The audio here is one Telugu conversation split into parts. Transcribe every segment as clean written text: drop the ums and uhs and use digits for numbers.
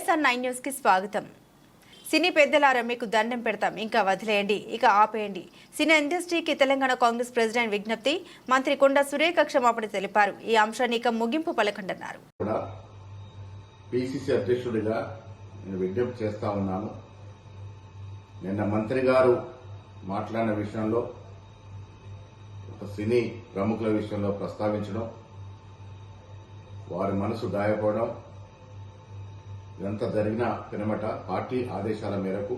వైఎస్ఆర్9 న్యూస్ కి స్వాగతం. సినీ పెద్దలారా మీకు దండం పెడతాం, ఇంకా వదిలేయండి, ఇక ఆపేయండి. సినీ ఇండస్ట్రీకి తెలంగాణ కాంగ్రెస్ ప్రెసిడెంట్ విజ్ఞప్తి. మంత్రి కొండా సురేఖ క్షమాపణ తెలిపారు. ఈ అంశాన్ని ఇక ముగింపు పలకండన్నారు. పిసిసి అధ్యక్షుడిగా నేను విజ్ఞప్తి చేస్తా ఉన్నాను. నిన్న మంత్రి గారు మాట్లాడిన విషయంలో ఒక సినీ ప్రముఖుల విషయంలో ప్రస్తావించడం, వారి మనసు గాయపడడం, ఇదంతా జరిగిన పినమట పార్టీ ఆదేశాల మేరకు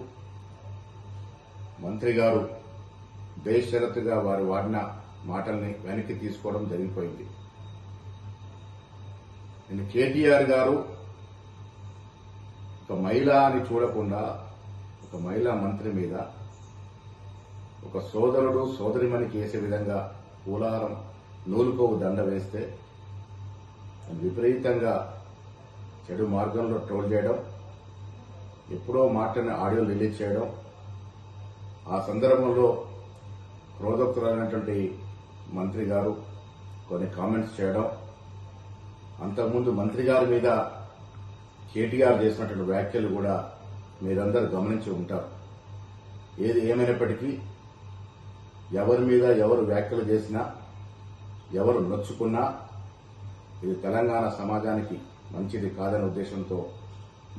మంత్రి గారు బేషరతుగా వారు వాడిన మాటల్ని వెనక్కి తీసుకోవడం జరిగిపోయింది. నేను కేటీఆర్ గారు ఒక మహిళ అని చూడకుండా ఒక మహిళా మంత్రి మీద ఒక సోదరుడు సోదరిమణికి వేసే విధంగా పూలారం నూలుకోవు దండ వేస్తే విపరీతంగా చెడు మార్గంలో ట్రోల్ చేయడం, ఎప్పుడో మాటని ఆడియో రిలీజ్ చేయడం, ఆ సందర్భంలో క్రోధోక్తులైనటువంటి మంత్రి గారు కొన్ని కామెంట్స్ చేయడం, అంతకుముందు మంత్రి గారి మీద కేటీఆర్ చేసినటువంటి వ్యాఖ్యలు కూడా మీరందరూ గమనించి ఉంటారు. ఏది ఏమైనప్పటికీ ఎవరి మీద ఎవరు వ్యాఖ్యలు చేసినా, ఎవరు నొచ్చుకున్నా ఇది తెలంగాణ సమాజానికి మంచిది కాదనే ఉద్దేశంతో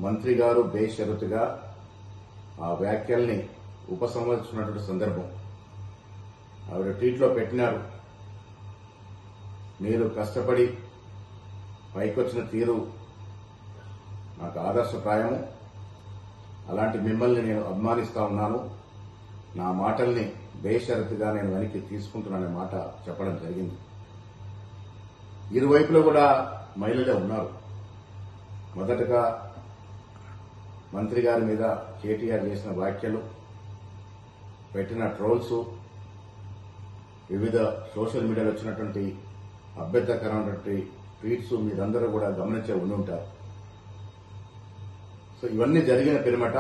మంత్రి గారు బేషరతుగా ఆ వ్యాఖ్యల్ని ఉపసంహరించుకున్నటువంటి సందర్భం. ఆవిడ ట్వీట్లో పెట్టినారు, మీరు కష్టపడి పైకొచ్చిన తీరు నాకు ఆదర్శప్రాయము, అలాంటి మిమ్మల్ని నేను అభిమానిస్తా ఉన్నాను, నా మాటల్ని బేషరతుగా నేను వెనక్కి తీసుకుంటున్నాననే మాట చెప్పడం జరిగింది. ఇరువైపులో కూడా మహిళలే ఉన్నారు. మొదటగా మంత్రి గారి మీద కేటీఆర్ చేసిన వ్యాఖ్యలు, పెట్టిన ట్రోల్స్, వివిధ సోషల్ మీడియాలో వచ్చినటువంటి అభ్యంతరకరమైనటువంటి ట్వీట్స్ మీరందరూ కూడా గమనించే ఉండుంటారు. సో ఇవన్నీ జరిగిన పిరమట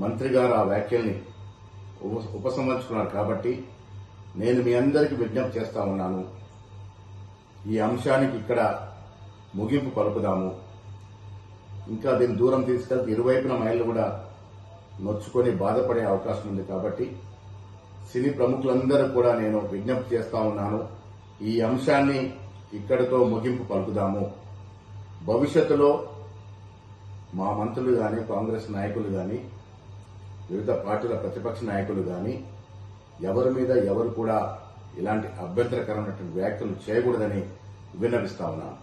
మంత్రి గారు ఆ వ్యాఖ్యల్ని ఉపసంహరించుకున్నారు. కాబట్టి నేను మీ అందరికీ విజ్ఞప్తి చేస్తా ఉన్నాను, ఈ అంశానికి ఇక్కడ ముగింపు పలుకుదాము. ఇంకా దీన్ని దూరం తీసుకెళ్తే ఇరువైపున మహిళలు కూడా నొచ్చుకొని బాధపడే అవకాశం ఉంది. కాబట్టి సినీ ప్రముఖులందరూ కూడా నేను విజ్ఞప్తి చేస్తా ఉన్నాను, ఈ అంశాన్ని ఇక్కడితో ముగింపు పలుకుదాము. భవిష్యత్తులో మా మంత్రులు గాని, కాంగ్రెస్ నాయకులు గాని, వివిధ పార్టీల ప్రతిపక్ష నాయకులు గాని ఎవరి మీద ఎవరు కూడా ఇలాంటి అభ్యంతరకరమైనటువంటి వ్యాఖ్యలు చేయకూడదని విన్నవిస్తా ఉన్నాను.